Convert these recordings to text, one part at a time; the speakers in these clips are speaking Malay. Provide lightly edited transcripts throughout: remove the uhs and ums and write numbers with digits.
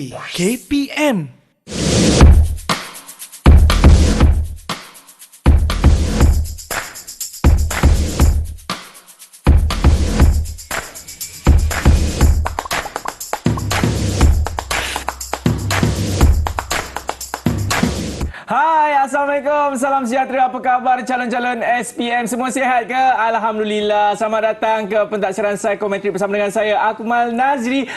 di KPM. Hai, Assalamualaikum. Salam sejahtera. Apa khabar calon-calon SPM? Semua sihat ke? Alhamdulillah. Selamat datang ke pentadbiran psikometrik bersama dengan saya, Akmal Nazri.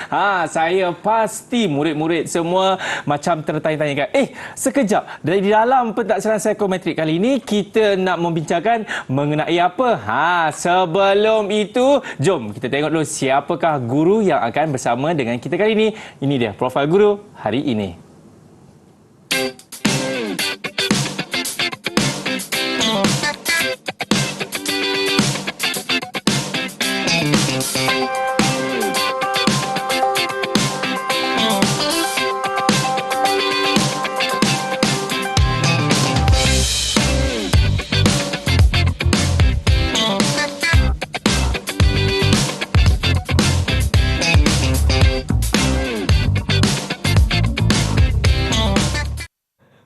Saya pasti murid-murid semua macam tertanya-tanya. Sekejap. Dari dalam pentadbiran psikometrik kali ini, kita nak membincangkan mengenai apa? Sebelum itu, jom kita tengok dulu siapakah guru yang akan bersama dengan kita kali ini. Ini dia profil guru hari ini.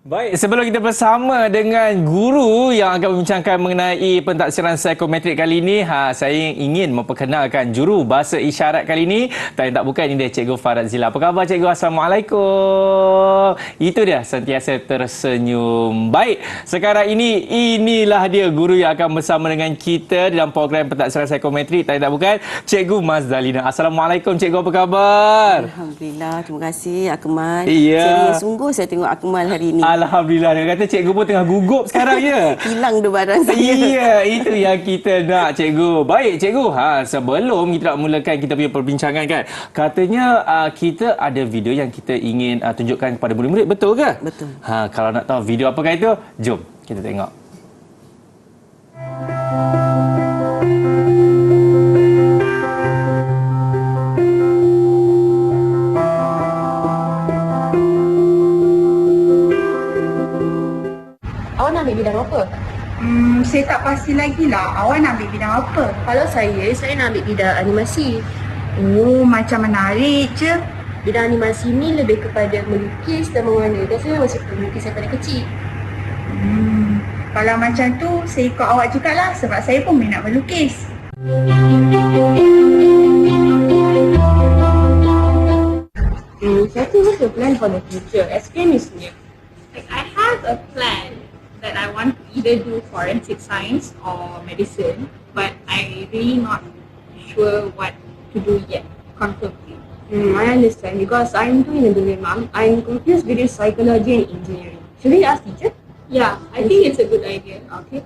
Baik, sebelum kita bersama dengan guru yang akan membincangkan mengenai pentadbiran psikometrik kali ini, saya ingin memperkenalkan juru bahasa isyarat kali ini. Tak bukan, ini dia Cikgu Farad Zila. Apa khabar Cikgu? Assalamualaikum. Itu dia, sentiasa tersenyum. Baik, sekarang ini inilah dia guru yang akan bersama dengan kita dalam program pentadbiran psikometrik. Tak bukan, Cikgu Mazdalina. Assalamualaikum Cikgu, apa khabar? Alhamdulillah, terima kasih Akmal. Ya. Sungguh saya tengok Akmal hari ini. Alhamdulillah. Dia kata cikgu pun tengah gugup sekarang ya. Hilang tu barang saya. Ya, itu yang kita nak cikgu. Baik cikgu, sebelum kita nak mulakan kita punya perbincangan kan, katanya kita ada video yang kita ingin tunjukkan kepada murid-murid, betul ke? Betul. Kalau nak tahu video apakah itu, jom kita tengok. Awak nak ambil bidang apa? Saya tak pasti lagi lah. Awak nak ambil bidang apa? Kalau saya nak ambil bidang animasi. Oh, macam menarik je. Bidang animasi ni lebih kepada melukis dan mewarna. Dan saya masih melukis daripada kecil. Kalau macam tu, saya ikut awak jugalah sebab saya pun minat melukis. Saya tu what's your plan for the future? SPM is new. Like, I have a plan that I want to either do forensic science or medicine, but I really not sure what to do yet, confirmly. I understand because I'm doing a dilemma. I'm confused between psychology and engineering. Should we ask teacher? Yeah, I think it's a good idea. Okay.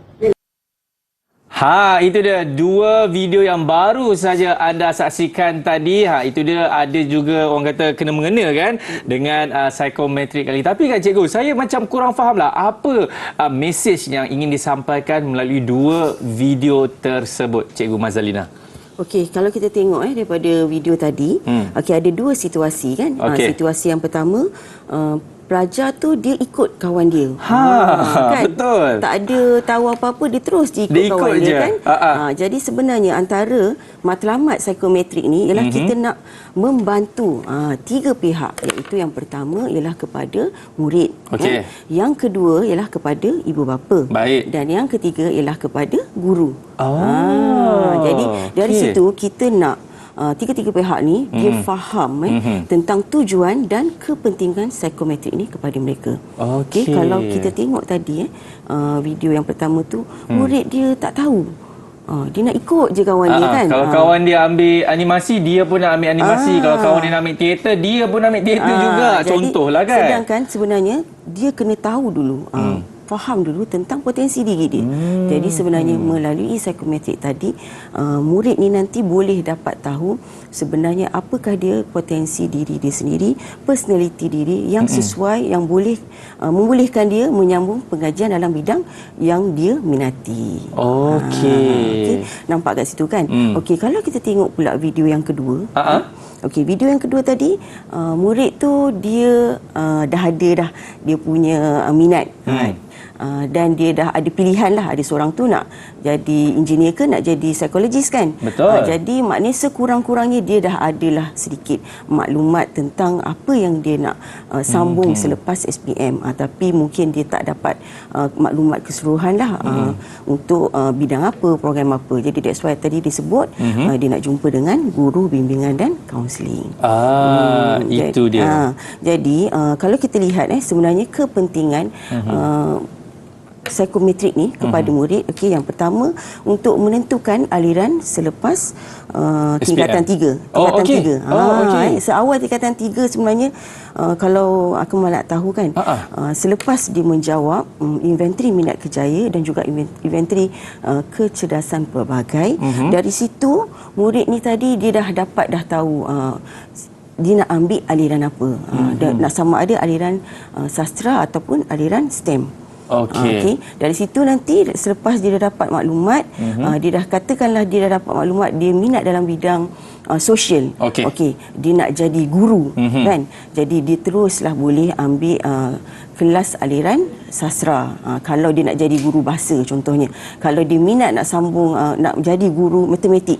Itu dia dua video yang baru saja anda saksikan tadi. Itu dia ada juga orang kata kena-mengena kan dengan psikometrik kali. Tapi kan cikgu, saya macam kurang fahamlah apa mesej yang ingin disampaikan melalui dua video tersebut, Cikgu Mazdalina. Okey, kalau kita tengok daripada video tadi, ada dua situasi kan. Situasi yang pertama, pelajar tu dia ikut kawan dia. Kan? Betul. Tak ada tahu apa-apa, dia terus ikut kawan dia kan. Jadi sebenarnya antara matlamat psikometrik ni ialah kita nak membantu tiga pihak, iaitu yang pertama ialah kepada murid. Yang kedua ialah kepada ibu bapa. Baik. Dan yang ketiga ialah kepada guru. Jadi dari situ kita nak tiga-tiga pihak ni dia faham tentang tujuan dan kepentingan psikometrik ni kepada mereka. Kalau kita tengok tadi video yang pertama tu, murid dia tak tahu. Dia nak ikut je kawan dia kan. Kalau kawan dia ambil animasi, dia pun nak ambil animasi. Kalau kawan dia nak ambil teater, dia pun nak ambil teater juga. Contohlah kan. Sedangkan sebenarnya dia kena tahu dulu. Faham dulu tentang potensi diri dia. Jadi sebenarnya melalui psikometrik tadi, murid ni nanti boleh dapat tahu sebenarnya apakah dia potensi diri dia sendiri, personality diri yang sesuai, yang boleh membolehkan dia menyambung pengajian dalam bidang yang dia minati. Nampak kat situ kan? Kalau kita tengok pula video yang kedua. Video yang kedua tadi, murid tu dia dah ada dia punya minat. dan dia dah ada pilihan lah, ada seorang tu nak jadi engineer ke nak jadi psikologis kan. Betul. Jadi maknanya sekurang-kurangnya dia dah adalah sedikit maklumat tentang apa yang dia nak sambung selepas SPM, tapi mungkin dia tak dapat maklumat keseluruhan lah untuk bidang apa, program apa. Jadi that's why tadi disebut dia nak jumpa dengan guru bimbingan dan kaunseling. Itu dia. Jadi kalau kita lihat sebenarnya kepentingan psikometrik ni kepada murid, okey, yang pertama untuk menentukan aliran selepas tingkatan 3. Tingkatan 3. Seawal tingkatan 3 sebenarnya kalau aku malah tahu kan, selepas dia menjawab inventory minat kerjaya dan juga inventory kecerdasan pelbagai, dari situ murid ni tadi dia dah tahu dia nak ambil aliran apa, dan nak sama ada aliran sastra ataupun aliran STEM. Okey. Dari situ nanti selepas dia dah dapat maklumat, dia dah katakanlah dia dah dapat maklumat dia minat dalam bidang sosial. Okey. Dia nak jadi guru kan. Jadi dia teruslah boleh ambil kelas aliran sastra. Kalau dia nak jadi guru bahasa contohnya. Kalau dia minat nak sambung nak jadi guru matematik,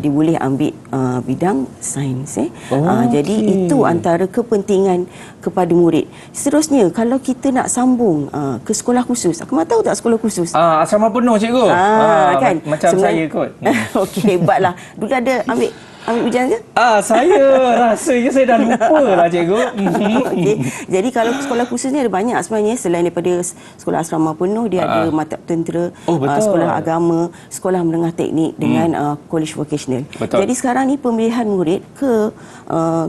dia boleh ambil bidang sains. Jadi itu antara kepentingan kepada murid. Seterusnya kalau kita nak sambung ke sekolah khusus. Aku mahu tahu tak sekolah khusus? Asrama penuh cikgu. Kan? Macam saya kot. Okey, hebatlah. Dulu ada ambil ujian ke? Saya rasanya saya dah lupa lah cikgu. Okey. Jadi kalau sekolah khusus ni ada banyak sebenarnya, selain daripada sekolah asrama penuh, dia ada mata tentera, sekolah agama, sekolah menengah teknik dengan college vocational. Jadi sekarang ni pemilihan murid ke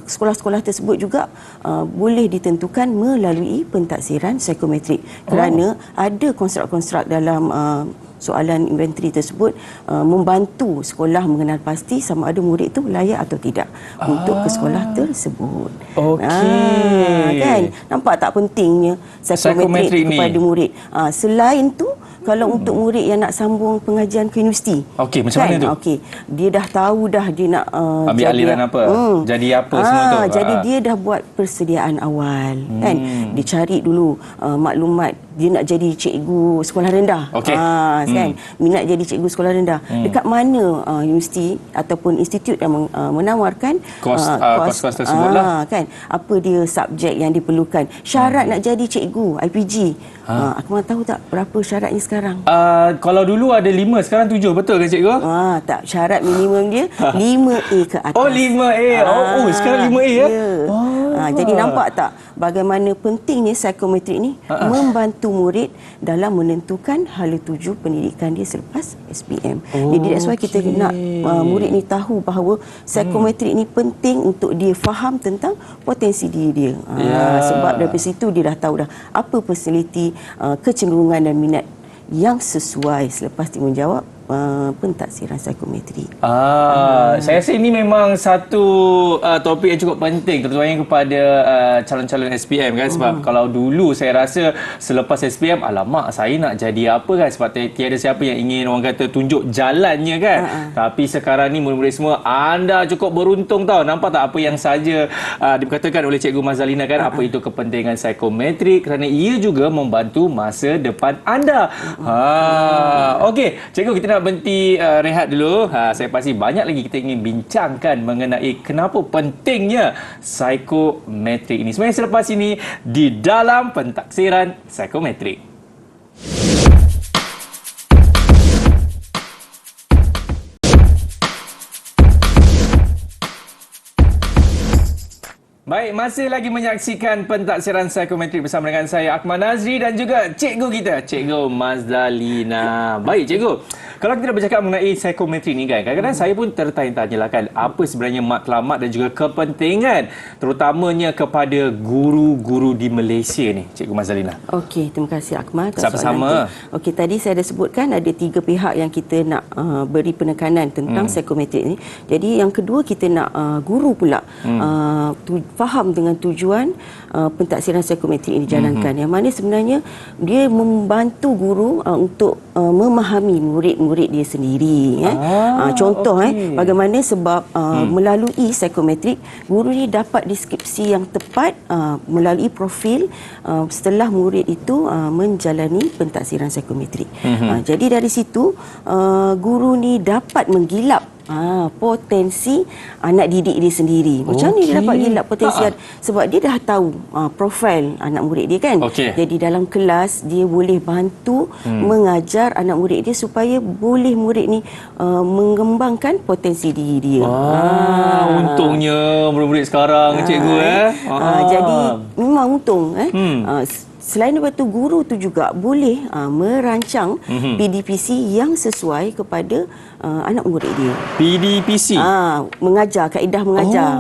sekolah-sekolah tersebut juga boleh ditentukan melalui pentaksiran psikometrik, kerana ada konstruk-konstruk dalam soalan inventory tersebut membantu sekolah mengenal pasti sama ada murid itu layak atau tidak untuk ke sekolah tersebut. Kan? Nampak tak pentingnya psikometrik kepada murid? Selain tu, kalau untuk murid yang nak sambung pengajian ke universiti. Okey, macam mana tu? Okey, dia dah tahu dah dia nak ambil aliran apa, jadi apa semua tu. Jadi dia dah buat persediaan awal kan. Dia cari dulu maklumat dia nak jadi cikgu sekolah rendah. Kan? Minat jadi cikgu sekolah rendah. Dekat mana universiti ataupun institut yang menawarkan kos tersebut lah. Kan? Apa dia subjek yang diperlukan. Syarat nak jadi cikgu IPG. Aku mahu tahu tak berapa syaratnya sekarang? Kalau dulu ada 5, sekarang 7, betul ke cikgu? Tak, syarat minimum dia 5A ke atas. 5A. Sekarang 5A ya? Jadi nampak tak bagaimana pentingnya psikometrik ni membantu murid dalam menentukan hala tuju pendidikan dia selepas SPM. Jadi that's why kita nak murid ni tahu bahawa psikometrik ni penting untuk dia faham tentang potensi diri dia. Sebab dari situ dia dah tahu dah apa personality, kecenderungan dan minat yang sesuai selepas dia menjawab pentaksiran psikometrik. Saya rasa ini memang satu topik yang cukup penting, terutamanya kepada calon-calon SPM kan, sebab kalau dulu saya rasa selepas SPM, alamak saya nak jadi apa kan, sebab tiada siapa yang ingin orang kata tunjuk jalannya kan. Tapi sekarang ni murid-murid semua, anda cukup beruntung tau. Nampak tak apa yang saja dikatakan oleh Cikgu Mazalina kan, apa itu kepentingan psikometrik, kerana ia juga membantu masa depan anda. Okey, cikgu, kita nak berhenti rehat dulu. Saya pasti banyak lagi kita ingin bincangkan mengenai kenapa pentingnya psikometrik ini. Sebenarnya selepas ini di dalam pentaksiran psikometrik. Baik, masih lagi menyaksikan pentaksiran psikometrik bersama dengan saya Akmal Nazri dan juga cikgu kita, Cikgu Mazalina. Baik cikgu, kalau kita dah bercakap mengenai psikometrik ni kan, kadang-kadang saya pun tertanya-tanya lah kan, apa sebenarnya matlamat dan juga kepentingan terutamanya kepada guru-guru di Malaysia ni, Cikgu Mazalina. Okey, terima kasih Akmal. Sama-sama. Okey, tadi saya dah sebutkan ada 3 pihak yang kita nak beri penekanan tentang psikometrik ni. Jadi yang kedua, kita nak guru pula faham dengan tujuan pentaksiran psikometrik ini dijalankan. Yang mana sebenarnya dia membantu guru untuk memahami murid murid dia sendiri. Contoh bagaimana sebab melalui psikometrik guru ni dapat deskripsi yang tepat melalui profil setelah murid itu menjalani pentaksiran psikometrik. Jadi dari situ guru ni dapat menggilap potensi anak didik dia sendiri. Macam ni dia dapat gilap potensi sebab dia dah tahu profil anak murid dia kan. Jadi dalam kelas dia boleh bantu mengajar anak murid dia supaya boleh murid ni mengembangkan potensi diri dia. Untungnya murid-murid sekarang cikgu jadi memang untung Selain daripada itu, guru tu juga boleh merancang PDPC yang sesuai kepada anak murid dia. PDPC? Mengajar, kaedah mengajar.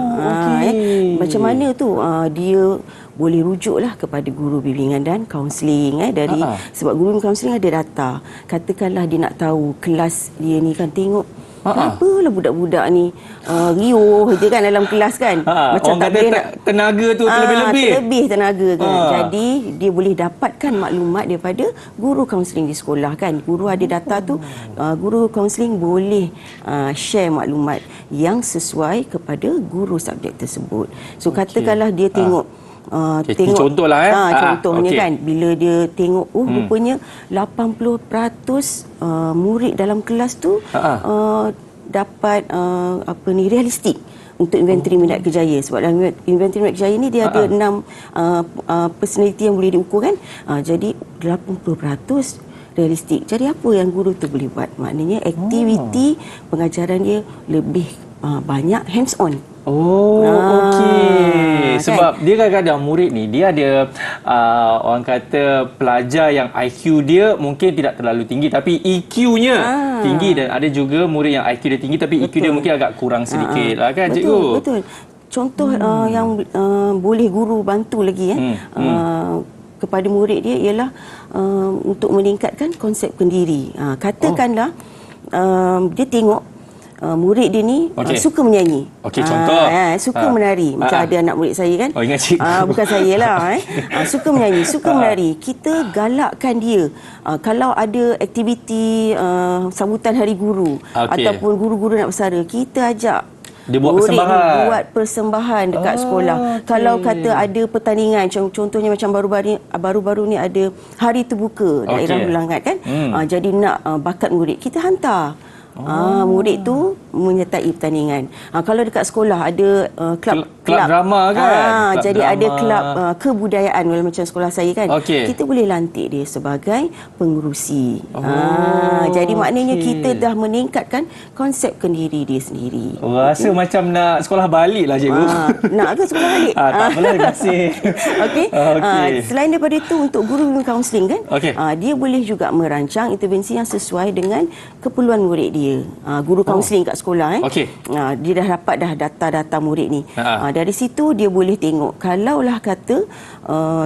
Macam mana tu dia boleh rujuklah kepada guru bimbingan dan kaunseling dari sebab guru kaunseling ada data. Katakanlah dia nak tahu kelas dia ni kan, tengok apalah budak-budak ni riuh je kan dalam kelas kan. Macam tak boleh nak tenaga tu terlebih-lebih tenaga kan. Jadi dia boleh dapatkan maklumat daripada guru kaunseling di sekolah kan. Guru ada data tu, guru kaunseling boleh share maklumat yang sesuai kepada guru subjek tersebut. So katakanlah dia tengok tengok contohlah contohnya kan, bila dia tengok rupanya 80% murid dalam kelas tu dapat realistik untuk inventory minat kerjaya. Sebab dalam inventory minat kerjaya ni dia ada 6 personality yang boleh diukur kan. Jadi 80% realistik. Jadi apa yang guru tu boleh buat? Maknanya aktiviti pengajaran dia lebih banyak hands on. Okey. Sebab dia kadang-kadang murid ni dia ada orang kata pelajar yang IQ dia mungkin tidak terlalu tinggi tapi EQ-nya tinggi, dan ada juga murid yang IQ dia tinggi tapi EQ dia mungkin agak kurang sedikit lah kan cikgu. Betul. Contoh yang boleh guru bantu lagi kepada murid dia ialah untuk meningkatkan konsep pendiri. Katakanlah dia tengok murid dia ni suka menyanyi. Contoh. Suka menari. Macam ada anak murid saya kan. Ingat cikgu. Bukan saya lah. Suka menyanyi, suka menari. Kita galakkan dia. Kalau ada aktiviti sambutan hari guru ataupun guru-guru nak bersara, kita ajak dia buat persembahan dekat sekolah. Kalau kata ada pertandingan, contohnya macam baru-baru ni ada hari terbuka daerah Lulangat kan. Jadi nak bakat murid, kita hantar murid tu menyertai pertandingan. Kalau dekat sekolah ada kelab drama kan. Jadi drama. Ada kelab kebudayaan macam sekolah saya kan. Kita boleh lantik dia sebagai pengerusi. Jadi maknanya kita dah meningkatkan konsep kendiri dia sendiri. Rasa macam nak sekolah balik lah cikgu. Nak ke sekolah balik? Tak apalah, terima kasih. Selain daripada itu, untuk guru bimbing kaunseling kan, dia boleh juga merancang intervensi yang sesuai dengan keperluan murid dia. Guru kaunseling kat sekolah dia dah dapat data-data murid ni. Dari situ dia boleh tengok, kalaulah kata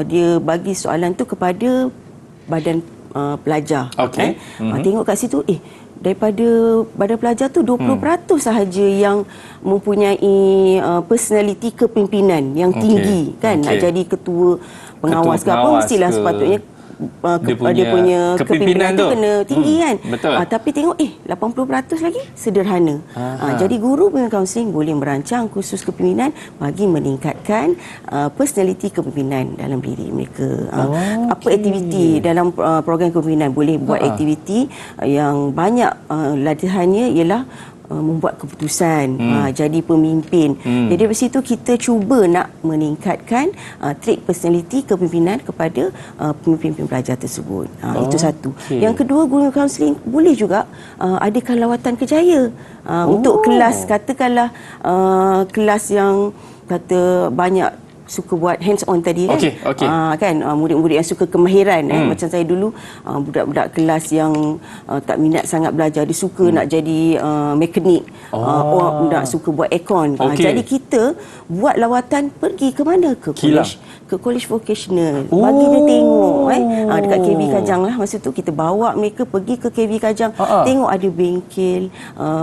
dia bagi soalan tu kepada badan pelajar, tengok kat situ daripada badan pelajar tu 20% sahaja yang mempunyai personality kepimpinan yang tinggi kan. Nak jadi ketua pengawas ke apa, mestilah sepatutnya dia punya kepimpinan tu kena tinggi kan. Tapi tengok 80% lagi sederhana. Jadi guru bimbing kaunseling boleh merancang khusus kepimpinan bagi meningkatkan personality kepimpinan dalam diri mereka. Apa aktiviti dalam program kepimpinan, boleh buat aktiviti yang banyak latihannya ialah membuat keputusan, jadi pemimpin. Jadi dari situ kita cuba nak meningkatkan trait personality kepimpinan kepada pemimpin pelajar tersebut. Itu satu. Yang kedua, guru kaunseling boleh juga adakan lawatan kerjaya untuk kelas, katakanlah kelas yang kata banyak suka buat hands on tadi kan. Kan murid-murid yang suka kemahiran macam saya dulu, budak-budak kelas yang tak minat sangat belajar, dia suka nak jadi mekanik, nak suka buat aircon. Jadi kita buat lawatan pergi ke mana? Ke college vocational, bagi dia tengok dekat KB Kajang lah. Masa tu kita bawa mereka pergi ke KB Kajang, tengok ada bengkel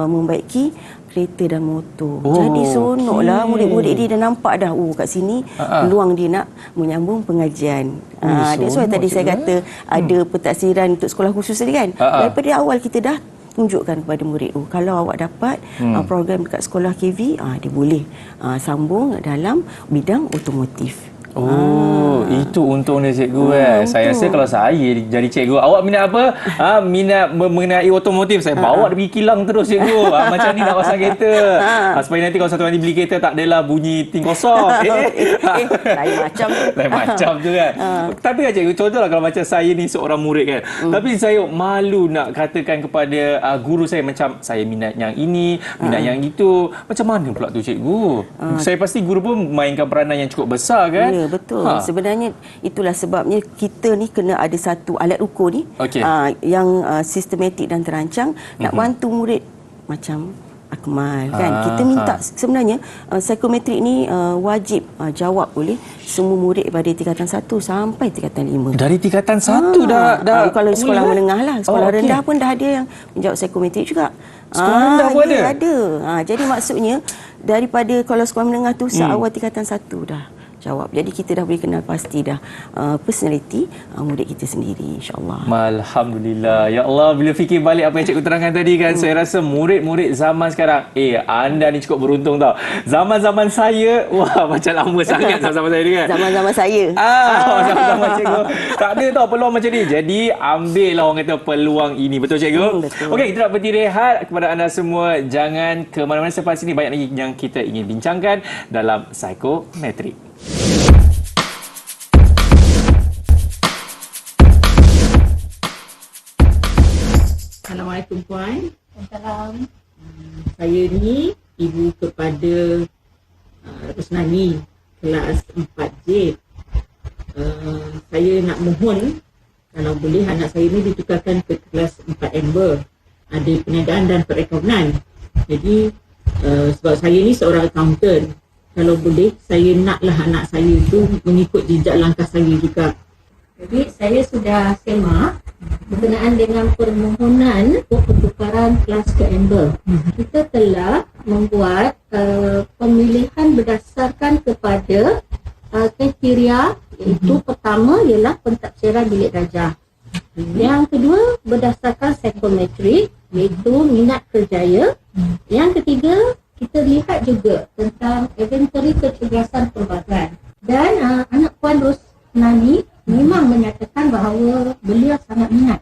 membaiki kereta dan motor. Jadi seronoklah murid-murid dia dah nampak dah kat sini peluang dia nak menyambung pengajian. That's why tadi saya kata ada pentaksiran untuk sekolah khusus tadi kan. Daripada awal kita dah tunjukkan kepada murid, kalau awak dapat program dekat sekolah KV, dia boleh sambung dalam bidang otomotif. Itu untung dia cikgu Saya rasa kalau saya jadi cikgu, awak minat apa? Minat mengenai otomotif, saya bawa dia pergi kilang terus cikgu. Macam ni nak pasang kereta. Supaya nanti kalau satu hari beli kereta tak adalah bunyi ting kosong. Lain macam. Lain macam tu kan. Tapi kan cikgu, contohlah kalau macam saya ni seorang murid kan. Tapi saya malu nak katakan kepada guru saya macam saya minat yang ini, minat yang itu. Macam mana pula tu cikgu? Saya pasti guru pun mainkan peranan yang cukup besar kan? Ya, betul. Sebenarnya itulah sebabnya kita ni kena ada satu alat ukur ni yang sistematik dan terancang nak bantu murid macam Akmal kan. Kita minta sebenarnya psikometrik ni wajib jawab oleh semua murid pada tingkatan 1 sampai tingkatan 5. Dari tingkatan 1 dah kalau sekolah menengah lah, sekolah rendah pun dah ada yang menjawab psikometrik juga. Sekolah rendah pun ada? Jadi maksudnya daripada kalau sekolah menengah tu seawal tingkatan 1 dah jawab. Jadi kita dah boleh kenal pasti dah personality murid kita sendiri, insya-Allah. Alhamdulillah. Ya Allah, bila fikir balik apa yang cikgu terangkan tadi kan, saya rasa murid-murid zaman sekarang, anda ni cukup beruntung tau. Zaman-zaman saya, macam lama sangat zaman-zaman saya ni kan. Zaman-zaman saya. Zaman-zaman cikgu. Tak ada tau peluang macam ni. Jadi ambillah orang kata peluang ini. Betul cikgu? Betul. Okey, kita nak berhenti rehat. Kepada anda semua, jangan ke mana-mana, selepas ini banyak lagi yang kita ingin bincangkan dalam psikometrik. Assalamualaikum Puan. Assalamualaikum. Saya ni ibu kepada Rosnani kelas 4J. Saya nak mohon kalau boleh anak saya ni ditukarkan ke kelas 4 Amber. Ada perniagaan dan perakaunan. Jadi sebab saya ni seorang accountant. Kalau boleh saya naklah anak saya tu mengikut jejak langkah saya juga. Jadi saya sudah semak berkenaan dengan permohonan untuk pertukaran kelas ke Amber. Kita telah membuat pemilihan berdasarkan kepada kriteria, iaitu pertama ialah pentafsiran bilik darjah. Yang kedua berdasarkan psikometrik, iaitu minat kerjaya. Yang ketiga kita lihat juga tentang inventory kecergasan perbahasan. Dan anak Puan Rosnani memang menyatakan bahawa beliau sangat minat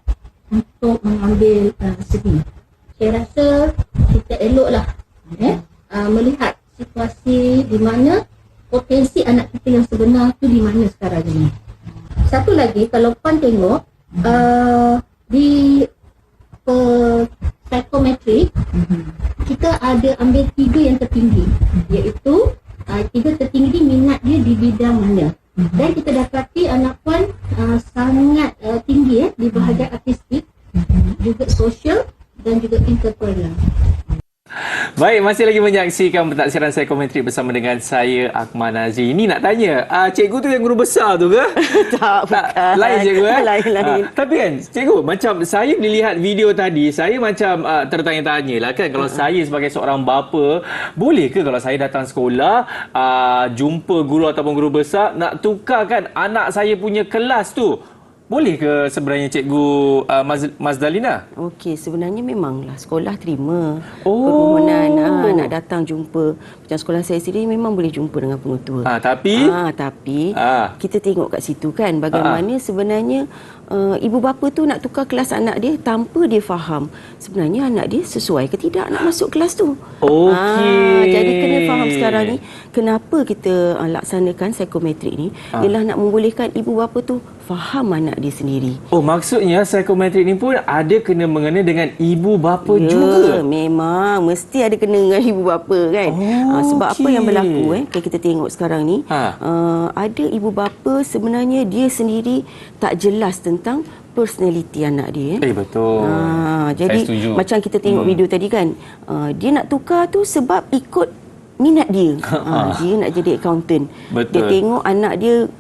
untuk mengambil seni. Saya rasa kita eloklah melihat situasi di mana potensi anak kita yang sebenar tu di mana sekarang ini. Satu lagi, kalau Puan tengok di psikometrik, kita ada ambil 3 yang tertinggi, iaitu 3 tertinggi minat dia di bidang mana. Dan kita dapati anak Puan sangat tinggi di bahagian artistik, juga sosial dan juga entrepreneur. Baik, masih lagi menyaksikan pentadbiran psikometrik bersama dengan saya, Akmal Nazri. Ini nak tanya, cikgu tu yang guru besar tu ke? bukan. Lain cikgu Lain. Tapi kan, cikgu, macam saya dilihat video tadi, saya macam tertanya-tanya lah kan, kalau saya sebagai seorang bapa, boleh ke kalau saya datang sekolah, jumpa guru ataupun guru besar, nak tukarkan anak saya punya kelas tu? Boleh ke sebenarnya cikgu Mazdalina? Okey, sebenarnya memanglah sekolah terima permohonan nak datang jumpa. Macam sekolah saya sendiri memang boleh jumpa dengan pengetua. Tapi kita tengok kat situ kan bagaimana sebenarnya ibu bapa tu nak tukar kelas anak dia tanpa dia faham sebenarnya anak dia sesuai ke tidak nak masuk kelas tu. Okey. Jadi kena faham sekarang ni kenapa kita laksanakan psikometrik ni ialah nak membolehkan ibu bapa tu faham anak dia sendiri. Oh, maksudnya psikometrik ni pun ada kena mengena dengan ibu bapa juga? Memang mesti ada kena dengan ibu bapa kan. Sebab apa yang berlaku kalau kita tengok sekarang ni ada ibu bapa sebenarnya dia sendiri tak jelas tentang personality anak dia. Betul. Jadi macam kita tengok video tadi kan, dia nak tukar tu sebab ikut minat dia. Dia nak jadi accountant. Betul. Dia tengok anak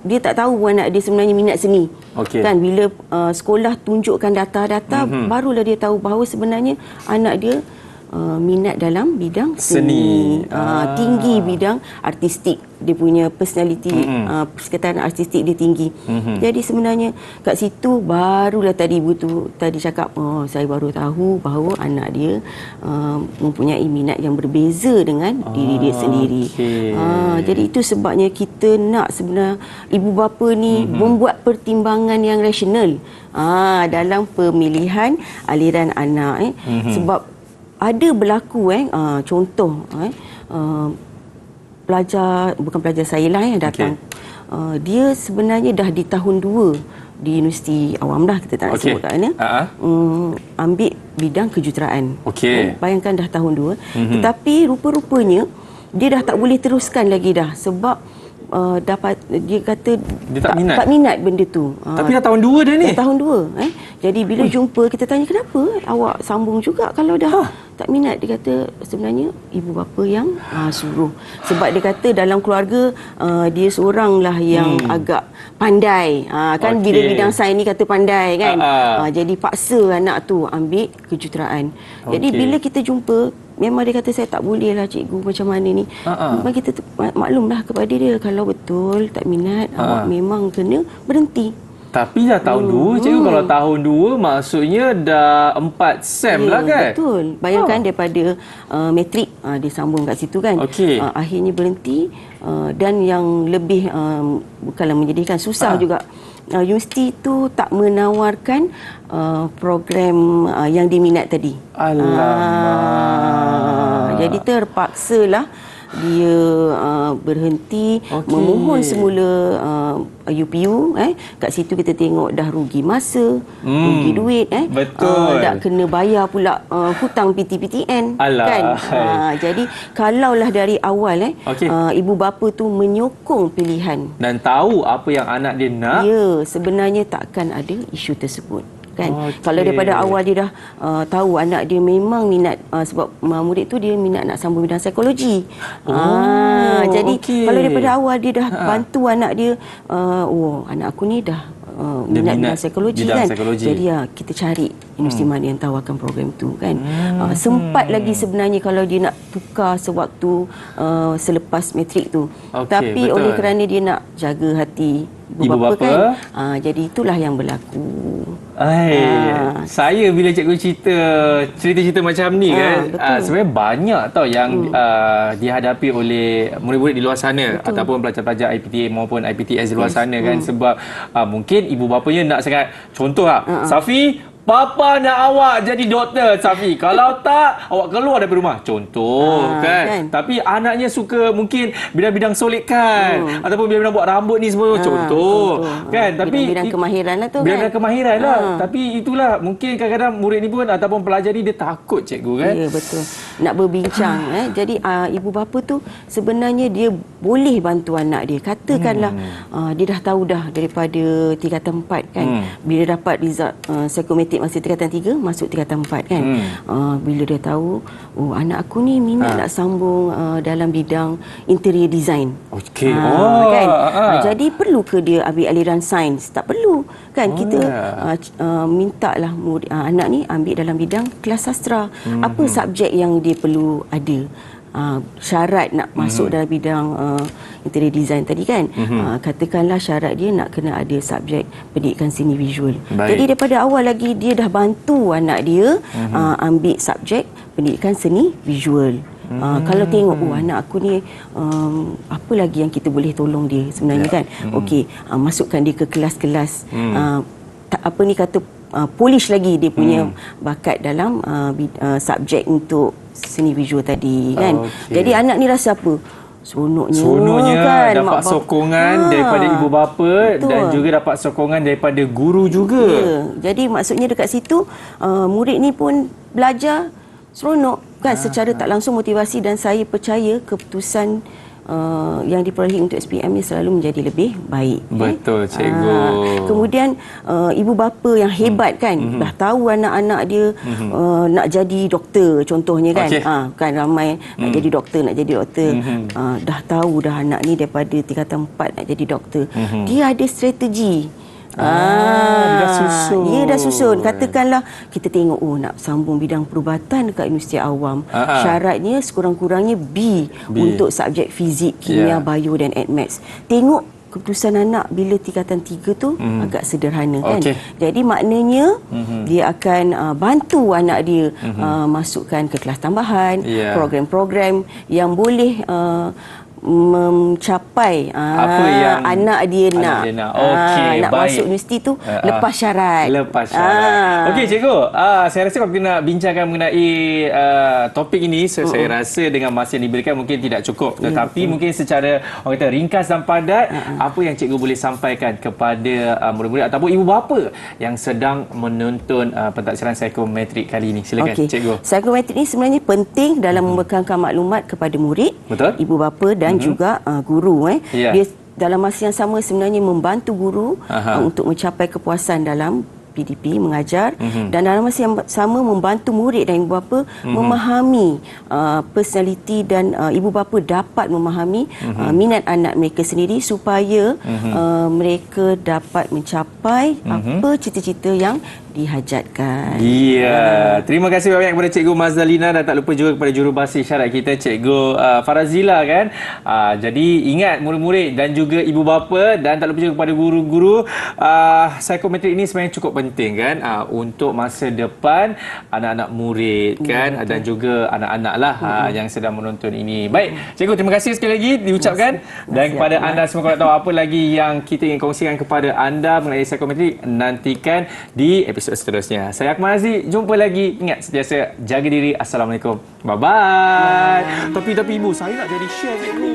dia tak tahu anak dia sebenarnya minat seni. Kan bila sekolah tunjukkan data-data barulah dia tahu bahawa sebenarnya anak dia minat dalam bidang seni. Tinggi bidang artistik. Dia punya personality, persekitaran artistik dia tinggi. Jadi sebenarnya kat situ barulah tadi ibu tu tadi cakap, saya baru tahu bahawa anak dia mempunyai minat yang berbeza dengan diri dia sendiri. Jadi itu sebabnya kita nak sebenarnya ibu bapa ni membuat pertimbangan yang rasional dalam pemilihan aliran anak. Sebab ada berlaku contoh bukan pelajar saya lah yang datang. Dia sebenarnya dah di tahun 2 di Universiti Awam dah, kita tak nak sebut kat mana. Ambil bidang kejuruteraan. Bayangkan dah tahun 2. Tetapi rupa-rupanya dia dah tak boleh teruskan lagi dah sebab dia kata dia tak minat benda tu. Tapi dah tahun 2 dah ni. Dah tahun 2. Jadi bila jumpa kita tanya kenapa awak sambung juga kalau dah tak minat. Dia kata sebenarnya ibu bapa yang suruh. Sebab dia kata dalam keluarga dia seoranglah yang agak pandai. Kan bila bidang sains ni kata pandai kan. Jadi paksa anak tu ambil kejuruteraan. Jadi bila kita jumpa memang dia kata saya tak boleh lah cikgu macam mana ni. Memang kita maklumlah kepada dia kalau betul tak minat awak memang kena berhenti. Tapi dah tahun 2 cikgu. Kalau tahun 2 maksudnya dah 4 sem lah kan. Betul. Bayangkan daripada matrik dia sambung kat situ kan. Akhirnya berhenti dan yang lebih bukanlah menjadikan susah juga. Universiti itu tak menawarkan program yang diminat tadi. Jadi terpaksalah dia berhenti memohon semula UPU. Kat situ kita tengok dah rugi masa, rugi duit. Betul. Tak kena bayar pula hutang PTPTN kan. Jadi kalaulah dari awal ibu bapa tu menyokong pilihan dan tahu apa yang anak dia nak, sebenarnya takkan ada isu tersebut kan. Kalau daripada awal dia dah tahu anak dia memang minat sebab murid tu dia minat nak sambung bidang psikologi. Jadi kalau daripada awal dia dah bantu anak dia, anak aku ni dah minat bidang psikologi kan. Jadi kita cari universiti mana yang tawarkan program tu kan. Sempat lagi sebenarnya kalau dia nak tukar sewaktu selepas matrik tu. Tapi oleh kerana dia nak jaga hati ibu bapa kan. Jadi itulah yang berlaku. Saya bila cikgu cerita-cerita macam ni kan, sebenarnya banyak tau yang dihadapi oleh murid-murid di luar sana ataupun pelajar-pelajar IPTA maupun IPTS di luar sana kan. Sebab mungkin ibu bapanya nak sangat, contoh Safi, Papa nak awak jadi doktor, Safi. Kalau tak, awak keluar dari rumah. Contoh kan. Tapi anaknya suka mungkin bidang-bidang solidkan ataupun bidang-bidang buat rambut ni semua. Contoh kan. Tapi bidang kemahiran lah tu bidang kemahiran lah. Tapi itulah mungkin kadang-kadang murid ni pun ataupun pelajar ni dia takut cikgu kan. Ya, betul. Nak berbincang. Jadi ibu bapa tu sebenarnya dia boleh bantu anak dia. Katakanlah dia dah tahu dah daripada tingkatan 4 kan. Bila dapat result psikometrik masa tingkatan 3 masuk tingkatan 4 kan. Bila dia tahu anak aku ni minat nak sambung dalam bidang interior design. Kan. Jadi perlu ke dia ambil aliran sains? Tak perlu kan. Kita mintalah anak ni ambil dalam bidang kelas sastra. Apa subjek yang dia perlu ada? Syarat nak masuk dalam bidang interior design tadi kan. Katakanlah syarat dia nak kena ada subjek pendidikan seni visual. Jadi daripada awal lagi dia dah bantu anak dia ambil subjek pendidikan seni visual. Kalau tengok anak aku ni apa lagi yang kita boleh tolong dia sebenarnya kan. Masukkan dia ke kelas-kelas apa ni kata polish lagi dia punya bakat dalam subjek untuk seni visual tadi kan. Jadi anak ni rasa apa? Seronoknya kan, dapat sokongan daripada ibu bapa. Betul. Dan juga dapat sokongan daripada guru juga. Jadi maksudnya dekat situ murid ni pun belajar seronok kan. Secara tak langsung motivasi, dan saya percaya keputusan yang diperolehi untuk SPM ni selalu menjadi lebih baik. Betul cikgu. Kemudian ibu bapa yang hebat kan, dah tahu anak-anak dia nak jadi doktor contohnya kan. Kan ramai nak jadi doktor, dah tahu dah anak ni daripada tingkatan 4 nak jadi doktor. Dia ada strategi. Dia dah susun. Dia dah susun. Katakanlah kita tengok nak sambung bidang perubatan dekat Universiti Awam. Syaratnya sekurang-kurangnya B untuk subjek fizik, kimia, bio dan admaths. Tengok keputusan anak bila tingkatan 3 tu agak sederhana kan. Jadi maknanya dia akan bantu anak dia masukkan ke kelas tambahan, program-program yang boleh mencapai apa yang anak dia nak. Nak baik. masuk universiti tu lepas syarat. Okey cikgu, saya rasa kalau kita nak bincangkan mengenai topik ini, saya rasa dengan masa yang diberikan mungkin tidak cukup. Tetapi mungkin secara orang kata ringkas dan padat, apa yang cikgu boleh sampaikan kepada murid-murid ataupun ibu bapa yang sedang menonton pentadbiran psikometrik kali ini. Silakan cikgu. Psikometrik ini sebenarnya penting dalam membekalkan maklumat kepada murid, ibu bapa dan juga guru. Dia dalam masa yang sama sebenarnya membantu guru untuk mencapai kepuasan dalam PDP mengajar dan dalam masa yang sama membantu murid dan ibu bapa memahami personaliti dan ibu bapa dapat memahami minat anak mereka sendiri supaya mereka dapat mencapai apa cita-cita yang dihajatkan. Terima kasih banyak kepada Cikgu Mazalina dan tak lupa juga kepada jurubahasa isyarat kita Cikgu Farazila kan. Jadi ingat murid-murid dan juga ibu bapa dan tak lupa juga kepada guru-guru, psikometrik ini sebenarnya cukup penting kan untuk masa depan anak-anak murid kan dan juga anak-anak lah yang sedang menonton ini. Baik, Cikgu terima kasih sekali lagi diucapkan dan kepada anda semua kalau tahu apa lagi yang kita ingin kongsikan kepada anda mengenai psikometrik, nantikan di episod seterusnya. Saya Akmal Aziz, jumpa lagi. Ingat sentiasa jaga diri. Assalamualaikum. Bye-bye. Tapi ibu, saya nak jadi chef cikgu.